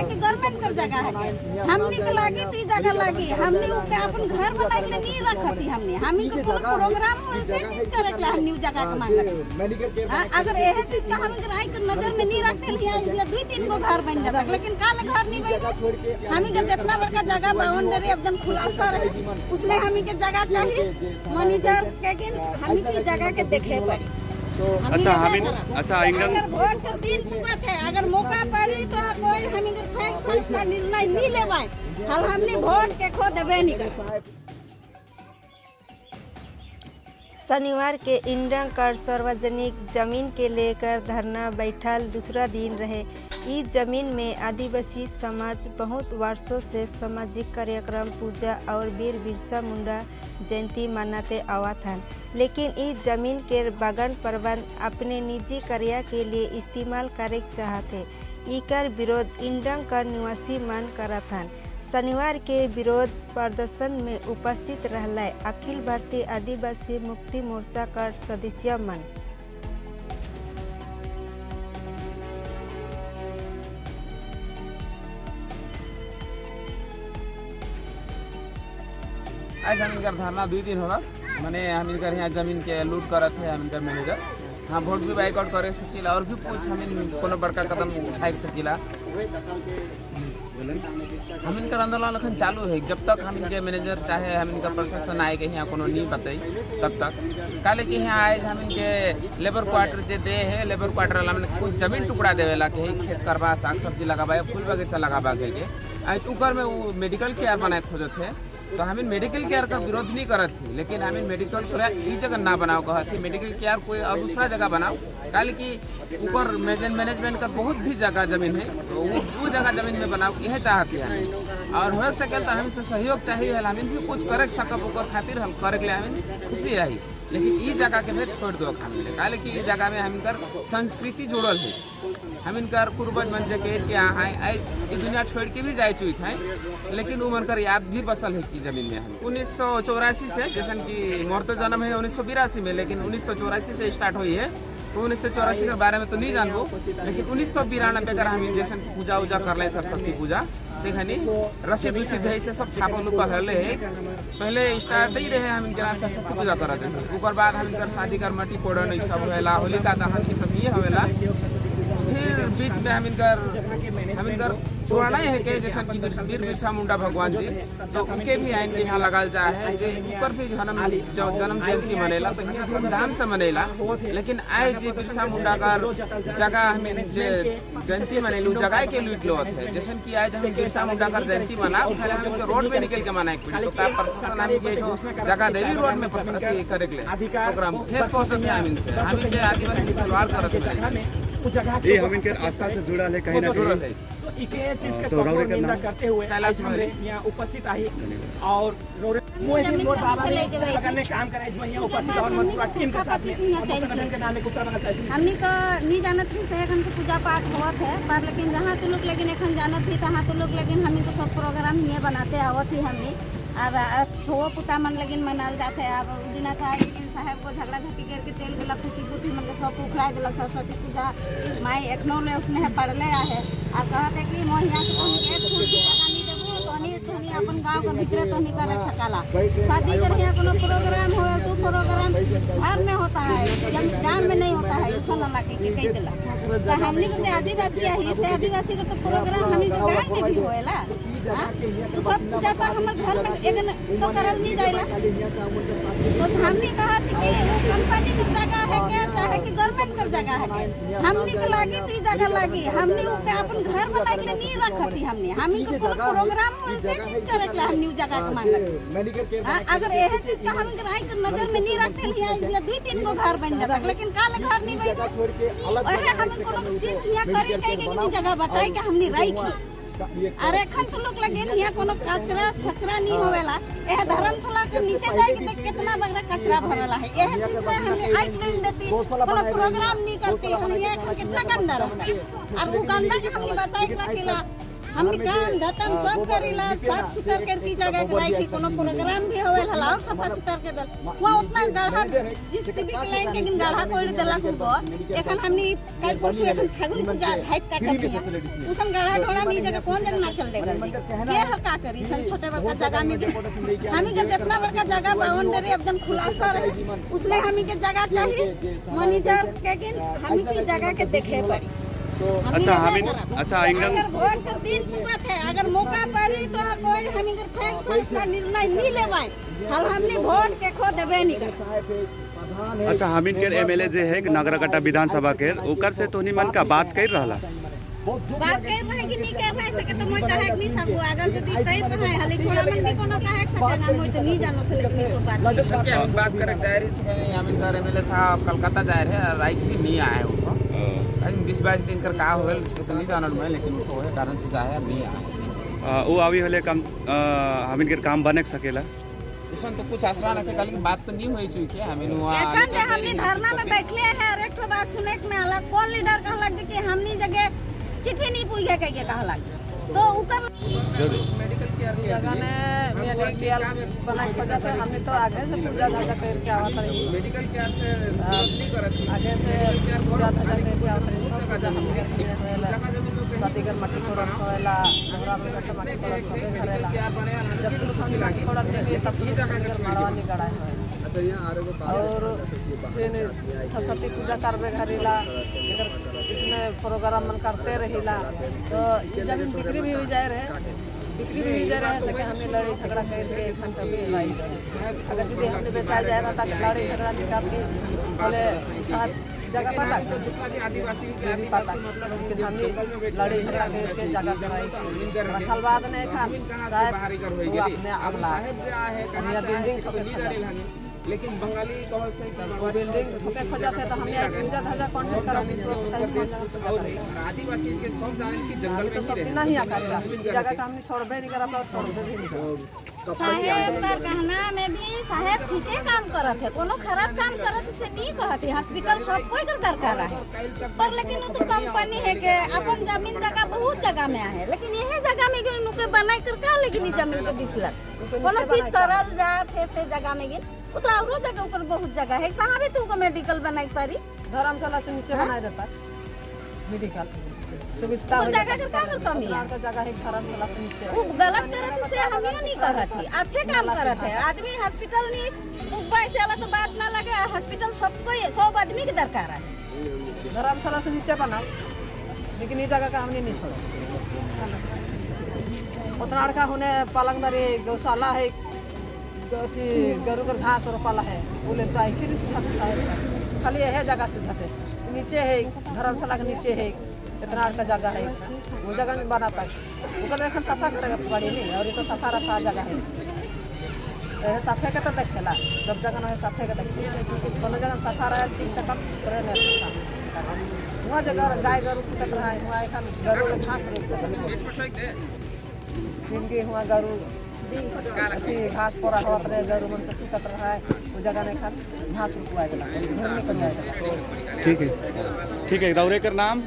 चाहे कि गवर्नमेंट कर जगह है हमनी के लागी तो जगह लागी हमनी के अपन घर बनाए के नहीं रखती हमनी के कोनो प्रोग्राम से चीज करे के हमनी जगह के मांगत अगर यह चीज का हम राय के नजर में नहीं रखते लिए 2-3 गो घर बन जाता लेकिन काले घर नहीं बने हमी के जितना बड़का जगह बाउंड्री एकदम खुलासा रहे उसमें हमी के जगह चाहिए मैनेजर के हमी की जगह के देखे पड़ी अच्छा अगर वोट का दिन पुगत है अगर मौका पड़ी तो कोई हमी का निर्णय नहीं लेवाए हल हमने वोट के खो देवे नहीं कर शनिवार के इंडा कर सार्वजनिक जमीन के लेकर धरना बैठल दूसरा दिन रहे। इस जमीन में आदिवासी समाज बहुत वर्षों से सामाजिक कार्यक्रम पूजा और वीर बिरसा मुंडा जयंती मनाते आवत हैं, लेकिन इस जमीन के बागान प्रबंध अपने निजी कार्य के लिए इस्तेमाल करे चाहते इकर विरोध इंडा कर निवासी मन करत हैं। शनिवार के विरोध प्रदर्शन में उपस्थित रहला अखिल भारतीय आदिवासी मुक्ति मोर्चा का सदस्य मन। आज हम इनका धरना 2 दिन होगा मैंने हम इनका यहाँ जमीन के लूट करत है हम इनका मैनेजर हाँ वोट भी बाइकआउट करे सकीला और भी कुछ हम कोनो बड़का कदम उठा सकीला हम इनका आंदोलन अखन चालू है जब तक हम इनके मैनेजर चाहे हम इनका प्रशासन आए के यहाँ कोनो नहीं बताई तब तक काले के यहाँ आए हम इनके लेबर क्वार्टर जे दे है लेबर क्वार्टर वाला मैंने कुछ जमीन टुकड़ा देवेला के खेत करवा साग सब्जी लगावा फूल बगीचा लगावा के आज ऊपर में वो मेडिकल केयर बनाए खोजत है तो हमें मेडिकल केयर का विरोध नहीं करत थी लेकिन हमें मेडिकल केयर ई जगह ना बनाओ कहा थी मेडिकल केयर कोई और दूसरा जगह बनाओ काले की ऊपर मैनेजमेंट का बहुत भी जगह जमीन है तो वो जगह जमीन में बनाओ यह चाहती है और हो सके तो हमसे सहयोग चाहिए हमें भी कुछ करे सकब ओकर खातिर हम करे के लिए हमें खुशी रही लेकिन ई जगह के भेज छोड़ दो हमें काले की ई जगह में हम इनकर संस्कृति जुड़ल है हम इनकर पूर्वज मन के यहाँ है ये दुनिया छोड़ के भी जाए चुकी है लेकिन वो मनकर याद भी बसल है कि जमीन में हम 1984 से जैसे कि मोर तो जन्म है 1982 में लेकिन 1984 से स्टार्ट हुई है तो 1984 के बारे में तो नहीं जानबो लेकिन 1992 का हम जैसे पूजा उजा कर ले सरस्वती पूजा से खनी रसीद उसीद है से सब छापल ऊपर हले है पहले स्टार्ट ही रहे हम इनके सरस्वती पूजा करते हैं ऊपर बाद हम इनकर शादी कर मटी फोड़न सब होला होलिका दहन सब ये होवेला फिर बीच में हम इनकर पुराना है के जैसे कि वीर बिरसा मुंडा भगवान जी जो उनके भी आइन के यहाँ लगाल जा है जो ऊपर भी जन्म जयंती मनेला तो यहाँ धूमधाम से मनेला लेकिन आए जी बिरसा मुंडा का जगह हमें जयंती मनेलू जगह के लूट लो है जैसे कि आज हम बिरसा मुंडा का जयंती मना हम रोड में निकल के मनाए तो का प्रशासन हमें जगह देवी रोड में करे प्रोग्राम फेस पहुंचते हैं हम इनसे हम इनके आदिवासी खिलवाड़ करते हैं ये हम इनके आस्था से जुड़ा है कहीं ना कहीं तो इके चीज के निंदा करते हुए आज हमरे यहाँ उपस्थित आई और करने काम करे यहाँ उपस्थित और पूरा टीम के साथ में संगठन के नाम में उत्तर बना चाहिए हमनी का नहीं जानत थी से एखन से पूजा पाठ होत है पर लेकिन जहाँ तो लोग लेकिन एखन जानत थी तहाँ तो लोग लेकिन हमी को सब प्रोग्राम ये बनाते आवत ही हमनी और छो पुता मन लेकिन मनाल जाते अब उस दिन था लेकिन साहब को झगड़ा झटी करके चल गया फूटी फूटी मतलब सब उखड़ा दिलक सरस्वती पूजा माई एखनो ले उसने पढ़ले है और कहते कि मैं यहाँ से एक फूल की जगह नहीं देबू तो नहीं अपन गांव के भीतर तो नहीं कर सकाला शादी कर यहाँ कोनो प्रोग्राम हो तो प्रोग्राम घर में होता है जाम में नहीं होता है ऐसा ना लगे कि कह दिला तो हमने को आदिवासी है से आदिवासी का तो प्रोग्राम हमें गांव में भी होएला तो सब जाता हमारे घर में एक तो करल नहीं जाएला तो हमने कहा कि कंपनी की जगह है क्या चाहे कि गवर्नमेंट कर जगह है क्या हमने के लागी तो जगह लागी हमने के अपन घर बनाए के नहीं रखती हमने को कोनो प्रोग्राम से चीज करे के हमने जगह के मांगत अगर यह चीज का हम राय के नजर में नहीं रखते लिए 2-3 गो घर बन जाता लेकिन काले घर नहीं बने हम कोनो चीज यहाँ करी कहीं कि जगह बताए कि हमने राय की अरे एखन तो लोग लगे यहाँ कोनो कचरा नहीं होवेला यह धर्मशाला के नीचे जाए के देख कितना बड़ा कचरा भरला है यह चीज में हमने आई नहीं देती कोनो प्रोग्राम नहीं करती हम ये कितना गंदा रहता और वो गंदा के हमने बचाए के रखेला हमनी काम धतम सब करीला साफ सुथर करके जगह के राखी कोनो प्रोग्राम भी होवे हला और सफा सुथर के दल वहां उतना गढ़ा जीसीबी के लाइन के गढ़ा कोई देला को एखन हमनी कल परसों एखन फागुन पूजा धाइत काटब बिया उसन गढ़ा ढोड़ा में जगह कौन जगह ना चल देगा के हका करी सन छोटे बड़का जगह में हमी के जितना बड़का जगह बाउंड्री एकदम खुलासा रहे उसने हमी के जगह चाहिए मैनेजर के गिन हमी की जगह के देखे पड़ी अच्छा अगर वोट का दिन पुगत है अगर मौका पड़ी तो कोई हमी के फेंक का निर्णय नहीं लेवाए हल हमने वोट के खो देबे नहीं कर अच्छा हमिन के एमएलए जे है नगरकट्टा विधानसभा के ओकर से तोनी मन का बात कर रहला बात कर रहे कि नहीं कर रहे सके तो मैं कहे कि नहीं सबको अगर यदि कर रहे हले छोड़ा मन भी कोनो कहे सके ना मैं तो नहीं जानो थे लेकिन सो बात सबके हम बात करे जा रही है हम इनका एमएलए साहब कलकत्ता जा रहे हैं राइट भी नहीं आए वो लेकिन 20-22 दिन कर का होल इसको तो नहीं जानल मैं लेकिन वो है कारण से जाए नहीं आए वो अभी हले काम हमिन के काम बने सकेला उसन तो कुछ आसरा रखे कल बात तो नहीं हुई चुकी है हमें एखन जे हमनी धरना में बैठले है और एक ठो बात सुने में आला कौन लीडर कहलक कि हमनी जगह चिट्ठी नहीं पूछे के कहलक तो उकर जगह ने मेडिकल बनाई पड़ जाते हमने तो आगे से पूजा धाजा करके आवत रही मेडिकल केयर से नहीं करत आगे से पूजा धाजा करके आवत रही सब पूजा हमने होएला शादी कर मट्टी फोड़न होएला हमरा में मट्टी फोड़न होएला जब तक हम मट्टी फोड़न देंगे तब ये जगह के मड़वा निकड़ा है और फिर सरस्वती पूजा करबे घरेला इसमें प्रोग्राम मन करते रहिला तो जमीन बिक्री भी हो जाए रहे बिक्री भी हो जाए रहे सके हमें लड़ाई झगड़ा करके एखन कभी लाई अगर यदि हमने बेचा जाए ना तक लड़ाई झगड़ा निकाल के बोले साहब जगह पता आदिवासी नहीं पता कि हमने लड़ाई झगड़ा करके जगह कराई रखल बाद ने खान साहब वो अपने अगला मेरा बिल्डिंग लेकिन बंगाली कवल से बिल्डिंग ठोके खोजा थे तो हमने पूजा धाजा कॉन्ट्रैक्ट करा आदिवासी के सब जाने की जंगल में तो सब दिन ही आकरेला जगह का हमने छोड़बे नहीं करा तो छोड़बे भी नहीं साहेब का कहना में भी साहेब ठीके काम करत है कोनो खराब काम करत से नहीं कहत है हॉस्पिटल सब कोई कर दरकार है पर लेकिन वो तो कंपनी है के अपन जमीन जगह बहुत जगह में है लेकिन यही जगह में नुके बनाई कर का लेकिन जमीन के दिसलक कोनो चीज करल जात है से जगह में गिन वो तो औरो जगह ऊपर बहुत जगह है साहब तू को मेडिकल बनाई पारी धर्मशाला से नीचे बनाए देता मेडिकल सुविधा और जगह का कमी है तो जगह है धर्मशाला से नीचे वो गलत करत से हम नहीं कहत है अच्छे काम करत है आदमी हॉस्पिटल नहीं पैसे वाला तो बात ना लगे हॉस्पिटल सबको सब आदमी के दरकार है धर्मशाला से नीचे बना लेकिन ये जगह का हमने नहीं छोड़ा उतना का होने पलंगदरी गौशाला है गरु का घास रोपाला है बोले तो आई फिर खाली यह जगह से जाते नीचे है धर्मशाला के नीचे है इतना का जगह है वो जगह में बनाता है वो देखन सफा करेगा पड़ी नहीं और ये तो सफा रफा जगह है सफे के तो देखेला सब जगह ना सफे के देखे कोनो जगह सफा रहा ठीक से कम करे नहीं वहाँ जगह गाय गरु कट रहा है वहाँ एखन गरु के घास रोक हुआ गरु घास पड़ा होत रहे गरु मन के कट रहा है वो जगह नहीं खान घास रुकवा देला घर में कर जाएगा ठीक है रौरे कर नाम